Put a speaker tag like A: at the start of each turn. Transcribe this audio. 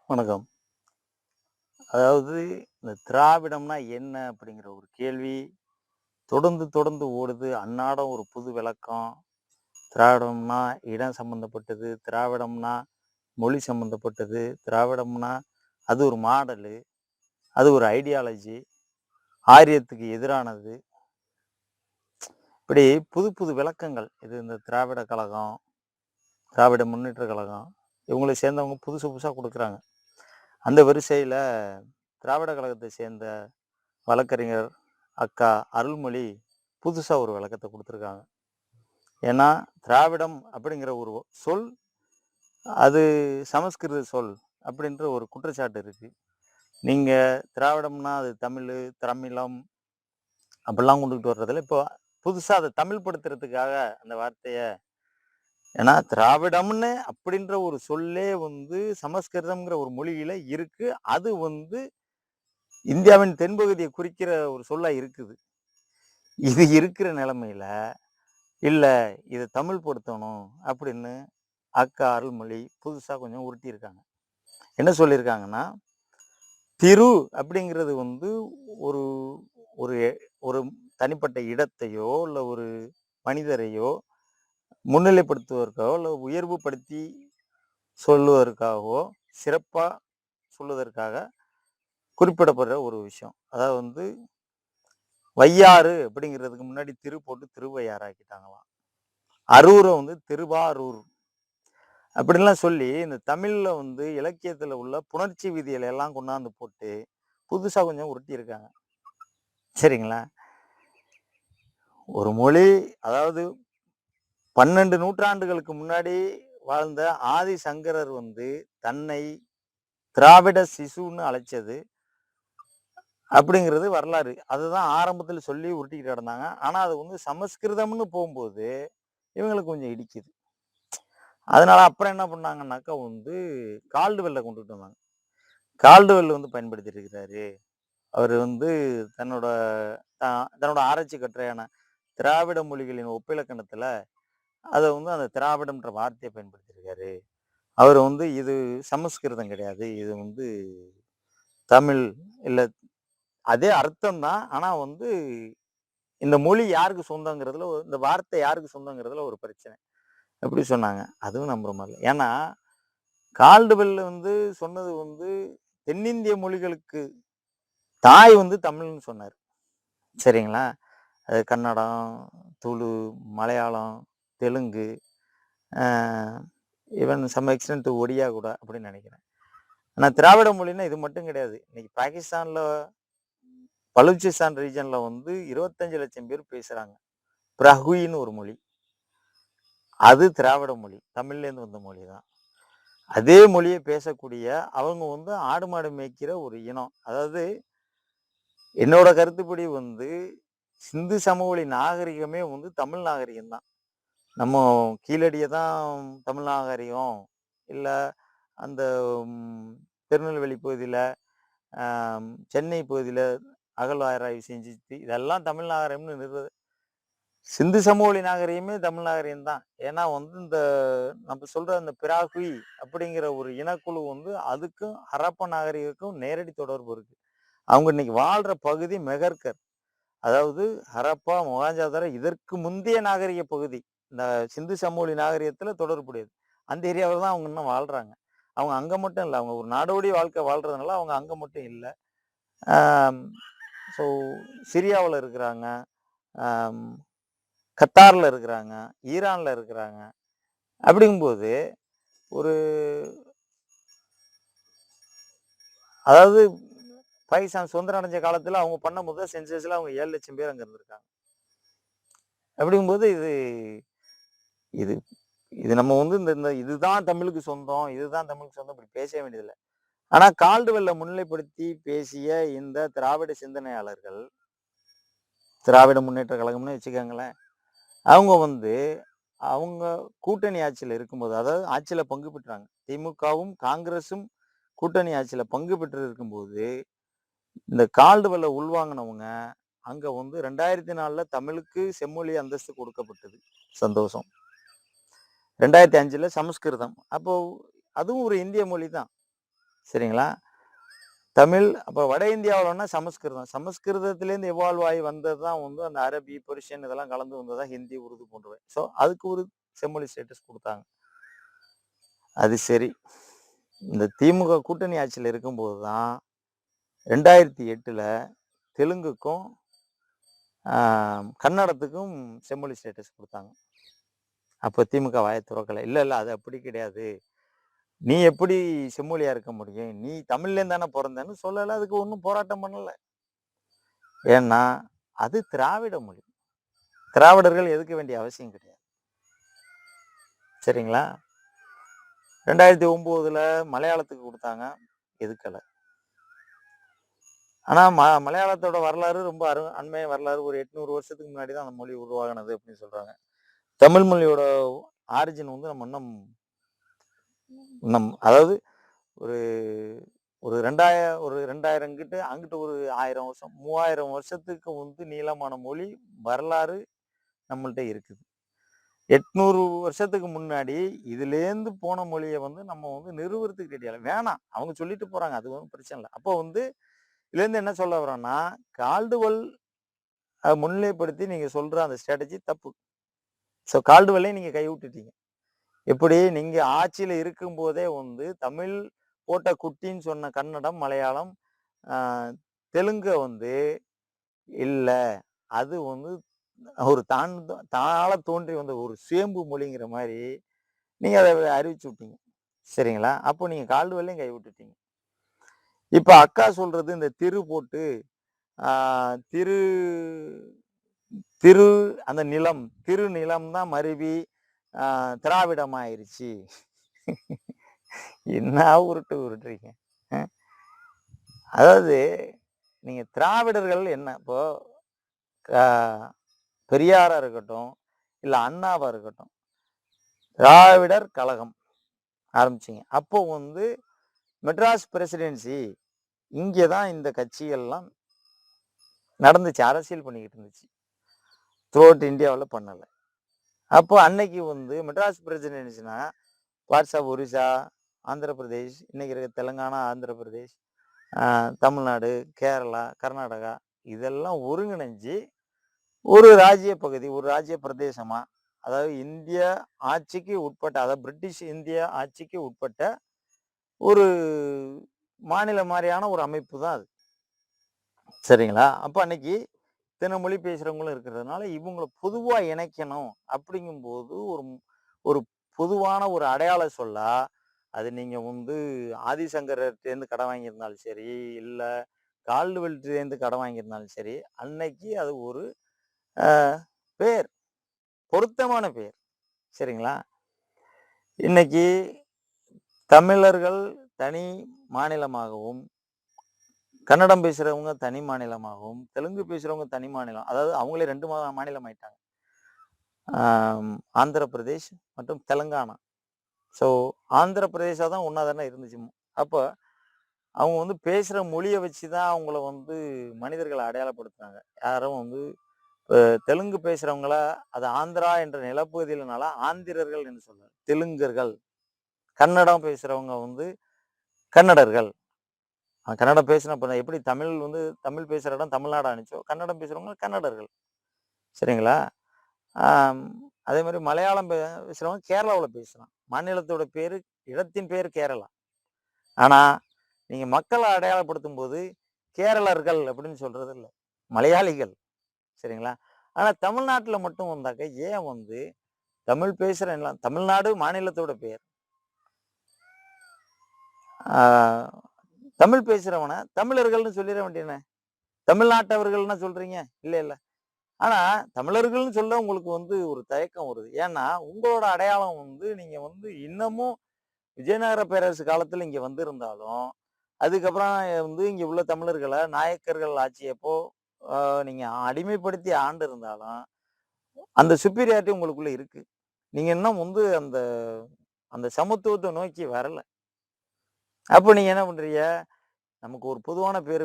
A: வணக்கம். அதாவது இந்த திராவிடம்னா என்ன அப்படிங்கிற ஒரு கேள்வி தொடர்ந்து தொடர்ந்து ஓடுது. அன்னாடம் ஒரு புது விளக்கம். திராவிடம்னா இடம் சம்மந்தப்பட்டது. திராவிடம்னா மொழி சம்மந்தப்பட்டது. திராவிடம்னா அது ஒரு மாடலு. அது ஒரு ஐடியாலஜி. ஆரியத்துக்கு எதிரானது. இப்படி புது புது விளக்கங்கள். இது இந்த திராவிட கழகம், திராவிட முன்னேற்ற கழகம் இவங்கள சேர்ந்தவங்க புதுசு புதுசா குடுக்குறாங்க. அந்த வரிசையில திராவிட கழகத்தை சேர்ந்த வழக்கறிஞர் அக்கா அருள்மொழி புதுசா ஒரு விளக்கத்த குடுத்துருக்காங்க. ஏன்னா, திராவிடம் அப்படிங்கிற ஒரு சொல், அது சமஸ்கிருத சொல் அப்படின்ற ஒரு குற்றச்சாட்டு இருக்கு. நீங்க திராவிடம்னா அது தமிழு, திரமிழம் அப்படிலாம் கொண்டுகிட்டு வர்றதில்ல. இப்போ புதுசா அத தமிழ் படுத்துறதுக்காக அந்த வார்த்தைய ஏன்னா திராவிடம்னு அப்படின்ற ஒரு சொல்லே வந்து சமஸ்கிருதம்ங்கிற ஒரு மொழியில இருக்கு. அது வந்து இந்தியாவின் தென்பகுதிய குறிக்கிற ஒரு சொல்லா இருக்குது. இது இருக்கிற நிலைமையில இல்ல, இத தமிழ் படுத்தணும் அப்படின்னு அக்கா அருள்மொழி புதுசா கொஞ்சம் உருட்டியிருக்காங்க. என்ன சொல்லியிருக்காங்கன்னா, திரு அப்படிங்கிறது வந்து ஒரு ஒரு ஒரு தனிப்பட்ட இடத்தையோ, இல்ல ஒரு மனிதரையோ முன்னிலைப்படுத்துவதற்காகவோ, இல்ல உயர்வுபடுத்தி சொல்லுவதற்காகவோ, சிறப்பா சொல்லுவதற்காக குறிப்பிடப்படுற ஒரு விஷயம். அதாவது வந்து வையாறு அப்படிங்கிறதுக்கு முன்னாடி திரு போட்டு திருவையாறு ஆக்கிட்டாங்களாம். அரூர வந்து திருவாரூர் அப்படின்லாம் சொல்லி, இந்த தமிழ்ல வந்து இலக்கியத்துல உள்ள புணர்ச்சி விதிகளை எல்லாம் கொண்டாந்து போட்டு, புதுசா கொஞ்சம் உருட்டியிருக்காங்க. சரிங்களா? ஒரு மொழி அதாவது 12 நூற்றாண்டுகளுக்கு முன்னாடி வாழ்ந்த ஆதி சங்கரர் வந்து தன்னை திராவிட சிசுன்னு அழைச்சது அப்படிங்கிறது வரலாறு. அதுதான் ஆரம்பத்துல சொல்லி உருட்டிக்கிட்டு கிடந்தாங்க. ஆனா அது வந்து சமஸ்கிருதம்னு போம்போது, இவங்களுக்கு கொஞ்சம் இடிக்குது. அதனால அப்புறம் என்ன பண்ணாங்கன்னாக்கா வந்து கால்டுவெல்ல கொண்டுட்டு வந்தாங்க. கால்டுவெல் வந்து பயன்படுத்திட்டு இருக்கிறாரு. அவரு வந்து தன்னோட தன்னோட ஆராய்ச்சி கட்டுரையான திராவிட மொழிகளின் ஒப்பிலக்கணத்துல அத வந்து அந்த திராவிடம்ன்ற வார்த்தைய பயன்படுத்தியிருக்காரு. அவரு வந்து இது சமஸ்கிருதம் கிடையாது. இது வந்து தமிழ் இல்ல அதே அர்த்தம் தான். ஆனா வந்து இந்த மொழி யாருக்கு சொந்தங்கிறதுல இந்த வார்த்தை யாருக்கு சொந்தங்கிறதுல ஒரு பிரச்சனை. அப்படி சொன்னாங்க. அதுவும் நம்புற மாரி இல்ல. ஏன்னா கால்டுவெல் வந்து சொன்னது வந்து தென்னிந்திய மொழிகளுக்கு தாய் வந்து தமிழ்ன்னு சொன்னாரு. சரிங்களா? அது கன்னடம், துளு, மலையாளம், தெலுங்கு, அ ஈவன் சம் எக்ஸ்டென்ட் ஒடியா கூட அப்படின்னு நினைக்கிறேன். ஆனா திராவிட மொழின்னா இது மட்டும் கிடையாது. இன்னைக்கு பாகிஸ்தான்ல பலூச்சிஸ்தான் ரீஜன்ல வந்து 25,00,000 பேர் பேசுறாங்க. பிரஹுயின்னு ஒரு மொழி. அது திராவிட மொழி. தமிழ்லேருந்து வந்த மொழி தான். அதே மொழிய பேசக்கூடிய அவங்க வந்து ஆடு மாடு மேய்க்கிற ஒரு இனம். அதாவது என்னோட கருத்துப்படி வந்து சிந்து சமவெளி நாகரிகமே வந்து தமிழ் நாகரிகம் தான். நம்ம கீழடிய தான் தமிழ் நாகரிகம். இல்ல அந்த ம் திருநெல்வேலி பகுதியில, சென்னை பகுதியில அகழ்வாராய்வு செஞ்சு இதெல்லாம் தமிழ் நாகரிகம்னு சிந்து சமவெளி நாகரிகமே தமிழ் நாகரிகம் தான். ஏன்னா வந்து இந்த நம்ம சொல்ற அந்த பிராகுய் அப்படிங்கிற ஒரு இனக்குழு வந்து அதுக்கும் ஹரப்பா நாகரிகத்துக்கும் நேரடி தொடர்பு இருக்கு. அவங்க இன்னைக்கு வாழ்ற பகுதி மெகர்கர். அதாவது ஹரப்பா, மொஹஞ்சதாரோ இதற்கு முந்தைய நாகரிக பகுதி. இந்த சிந்து சமவெளி நாகரிகத்துல தொடர்புடையது. அந்த ஏரியாவுல தான் அவங்க இன்னும் வாழ்றாங்க. அவங்க அங்க மட்டும் இல்ல. அவங்க ஒரு நாடோடி வாழ்க்கை வாழ்றதுனால அவங்க அங்க மட்டும் இல்ல. ஆம், ஸோ சிரியாவுல இருக்கிறாங்க. ஆம், கத்தார்ல இருக்கிறாங்க. ஈரான்ல இருக்கிறாங்க. அப்படிங்கும்போது ஒரு அதாவது பாகிஸ்தான் சுதந்திரம் அடைஞ்ச காலத்துல அவங்க பண்ண முதல் சென்சஸ்ல அவங்க 7,00,000 பேர் அங்க இருந்திருக்காங்க. அப்படிங்கும்போது இது இது இது நம்ம வந்து இந்த இந்த இதுதான் தமிழுக்கு சொந்தம், இதுதான் தமிழுக்கு சொந்தம் இப்படி பேச வேண்டியதில்ல. ஆனா கால்டுவெல்ல முன்னிலைப்படுத்தி பேசிய இந்த திராவிட சிந்தனையாளர்கள், திராவிட முன்னேற்ற கழகம்னு வச்சுக்கோங்களேன். அவங்க வந்து அவங்க கூட்டணி ஆட்சியில இருக்கும்போது, அதாவது ஆட்சியில பங்கு பெற்றாங்க. திமுகவும், காங்கிரஸும் கூட்டணி ஆட்சியில பங்கு பெற்று இருக்கும்போது, இந்த கால்டுவெல்ல உள்வாங்குனவங்க, அங்க வந்து 2004ல தமிழுக்கு செம்மொழி அந்தஸ்து கொடுக்கப்பட்டது. சந்தோஷம். 2005ல சமஸ்கிருதம். அப்போ அதுவும் ஒரு இந்திய மொழி தான். சரிங்களா? தமிழ் அப்ப வட இந்தியாவுலன்னா சமஸ்கிருதம். சமஸ்கிருதத்திலேருந்து எவால்வ் ஆகி வந்தது தான் வந்து அந்த அரபி, பெர்ஷியன் இதெல்லாம் கலந்து வந்தது தான் ஹிந்தி, உருது போன்றவை. ஸோ அதுக்கு ஒரு செம்மொழி ஸ்டேட்டஸ் குடுத்தாங்க. அது சரி. இந்த திமுக கூட்டணி ஆட்சியில இருக்கும்போது தான் 2008ல தெலுங்குக்கும், ஆ கன்னடத்துக்கும் செம்மொழி ஸ்டேட்டஸ் குடுத்தாங்க. அப்ப திமுக வாய தொறக்கல. இல்ல, இல்ல அது அப்படி கிடையாது. நீ எப்படி செம்மொழியா இருக்க முடியும்? நீ தமிழ்லேருந்து தானே பொறந்தன்னு சொல்லல. அதுக்கு ஒண்ணும் போராட்டம் பண்ணல. ஏன்னா, அது திராவிட மொழி. திராவிடர்கள் எதுக்க வேண்டிய அவசியம் கிடையாது. சரிங்களா? 2009ல மலையாளத்துக்கு குடுத்தாங்க. எதுக்கல. ஆனா மலையாளத்தோட வரலாறு ரொம்ப அண்மைய வரலாறு. ஒரு 800 வருஷத்துக்கு முன்னாடி தான் அந்த மொழி உருவாகுனது அப்படின்னு சொல்றாங்க. தமிழ் மொழியோட ஆரிஜின் வந்து நம்ம இன்னும் அதாவது ஒரு ஒரு 2000 கிட்ட அங்கிட்டு ஒரு 1000 வருஷம் 3000 வருஷத்துக்கு வந்து நீளமான மொழி வரலாறு நம்மள்ட்ட இருக்குது. 800 வருஷத்துக்கு முன்னாடி இதுலேருந்து போன மொழியை வந்து நம்ம வந்து நிறுவறதுக்கு ரெடியால வேணாம். அவங்க சொல்லிட்டு போறாங்க. அது ஒன்றும் பிரச்சனை இல்லை. அப்போ வந்து இதுலேருந்து என்ன சொல்ல வரோம்னா, கால்டுவெல் முன்னிலைப்படுத்தி நீங்க சொல்ற அந்த ஸ்ட்ராட்டஜி தப்பு. ஸோ கால்டுவெல்லையும் நீங்க கைவிட்டுட்டீங்க. எப்படி நீங்க ஆட்சியில இருக்கும்போதே வந்து தமிழ் போட்ட குட்டின்னு சொன்ன கன்னடம், மலையாளம், தெலுங்க வந்து இல்ல. அது வந்து ஒரு தானால தோன்றி வந்த ஒரு சுயம்பு மொழிங்கிற மாதிரி நீங்க அதை அறிவிச்சு விட்டீங்க. சரிங்களா? அப்போ நீங்க கால்டுவெல்லையும் கைவிட்டுட்டீங்க. இப்ப அக்கா சொல்றது இந்த திரு போட்டு திரு திரு அந்த நிலம் திரு நிலம் தான் மருவி திராவிடம் ஆயிருச்சு. என்ன உருட்டுறீங்க? அதாவது நீங்க திராவிடர்கள் என்ன இப்போ பெரியாரா இருக்கட்டும், இல்ல அண்ணாவா இருக்கட்டும், திராவிடர் கழகம் ஆரம்பிச்சிங்க. அப்போ வந்து மெட்ராஸ் பிரசிடென்சி இங்கேதான் இந்த கட்சிகள்லாம் நடந்துச்சு, அரசியல் பண்ணிக்கிட்டு இருந்துச்சு. த்ரூ அவுட் இந்தியாவில் பண்ணல. அப்போ அன்னைக்கு வந்து மெட்ராஸ் பிரசிடென்சினா பார்ட்ஸ் ஆஃப் ஒரிசா, ஆந்திர பிரதேஷ், இன்னைக்கு இருக்க தெலுங்கானா, ஆந்திர பிரதேஷ், தமிழ்நாடு, கேரளா, கர்நாடகா இதெல்லாம் ஒருங்கிணைஞ்சு ஒரு ராஜ்ய பகுதி, ஒரு ராஜ்ய பிரதேசமா, அதாவது இந்திய ஆட்சிக்கு உட்பட்ட, அதாவது பிரிட்டிஷ் இந்திய ஆட்சிக்கு உட்பட்ட ஒரு மாநில மாதிரியான ஒரு அமைப்பு தான் அது. சரிங்களா? அப்ப அன்னைக்கு இத்தனை மொழி பேசுறவங்களும் இருக்கிறதுனால இவங்களை பொதுவா இணைக்கணும் அப்படிங்கும்போது ஒரு ஒரு பொதுவான ஒரு அடையாள சொல்லா, அது நீங்க வந்து ஆதிசங்கரர்கிட்டேருந்து கடன் வாங்கியிருந்தாலும் சரி, இல்ல கால்டுவெல்ட்டேருந்து கடன் வாங்கியிருந்தாலும் சரி, அன்னைக்கு அது ஒரு பேர், பொருத்தமான பேர். சரிங்களா? இன்னைக்கு தமிழர்கள் தனி மாநிலமாகவும், கன்னடம் பேசுறவங்க தனி மாநிலமாகவும், தெலுங்கு பேசுறவங்க தனி மாநிலம், அதாவது அவங்களே 2 மாநிலம் ஆயிட்டாங்க. ஆந்திர பிரதேஷ் மற்றும் தெலுங்கானா. ஸோ ஆந்திர பிரதேசா தான் ஒன்றா தானே இருந்துச்சு. அப்போ அவங்க வந்து பேசுகிற மொழியை வச்சு தான் அவங்கள வந்து மனிதர்களை அடையாளப்படுத்துறாங்க. யாரும் வந்து தெலுங்கு பேசுறவங்கள அது ஆந்திரா என்ற நிலப்பகுதியிலனால ஆந்திரர்கள் என்று சொல்றாங்க. தெலுங்கர்கள். கன்னடம் பேசுறவங்க வந்து கன்னடர்கள். கன்னடம் பேசின எப்படி தமிழ் வந்து தமிழ் பேசுகிற இடம் தமிழ்நாடு ஆணிச்சோ, கன்னடம் பேசுகிறவங்க கன்னடர்கள். சரிங்களா? அதே மாதிரி மலையாளம் பேசுகிறவங்க கேரளாவில் பேசலாம். மாநிலத்தோட பேர், இடத்தின் பேர் கேரளா. ஆனால் நீங்கள் மக்களை அடையாளப்படுத்தும் போது கேரளர்கள் அப்படின்னு சொல்றது இல்லை, மலையாளிகள். சரிங்களா? ஆனால் தமிழ்நாட்டில் மட்டும் வந்தாக்க ஏன் வந்து தமிழ் பேசுகிற தமிழ்நாடு மாநிலத்தோட பேர், தமிழ் பேசுறவன தமிழர்கள்னு சொல்லிட வேண்டியன. தமிழ்நாட்டவர்கள்னா சொல்றீங்க? இல்ல இல்ல. ஆனா தமிழர்கள்னு சொல்ல உங்களுக்கு வந்து ஒரு தயக்கம் வருது. ஏன்னா உங்களோட அடையாளம் வந்து நீங்க வந்து இன்னமும் விஜயநகர பேரரசு காலத்துல இங்க வந்திருந்தாலும், அதுக்கப்புறம் வந்து இங்க உள்ள தமிழர்களை நாயக்கர்கள் ஆட்சியப்போ நீங்க அடிமைப்படுத்தி ஆண்டு இருந்தாலும் அந்த சுப்பீரியாரிட்டி உங்களுக்குள்ள இருக்கு. நீங்க இன்னும் வந்து அந்த அந்த சமத்துவத்தை நோக்கி வரல. அப்ப நீங்க என்ன பண்றீங்க? நமக்கு ஒரு பொதுவான பேர்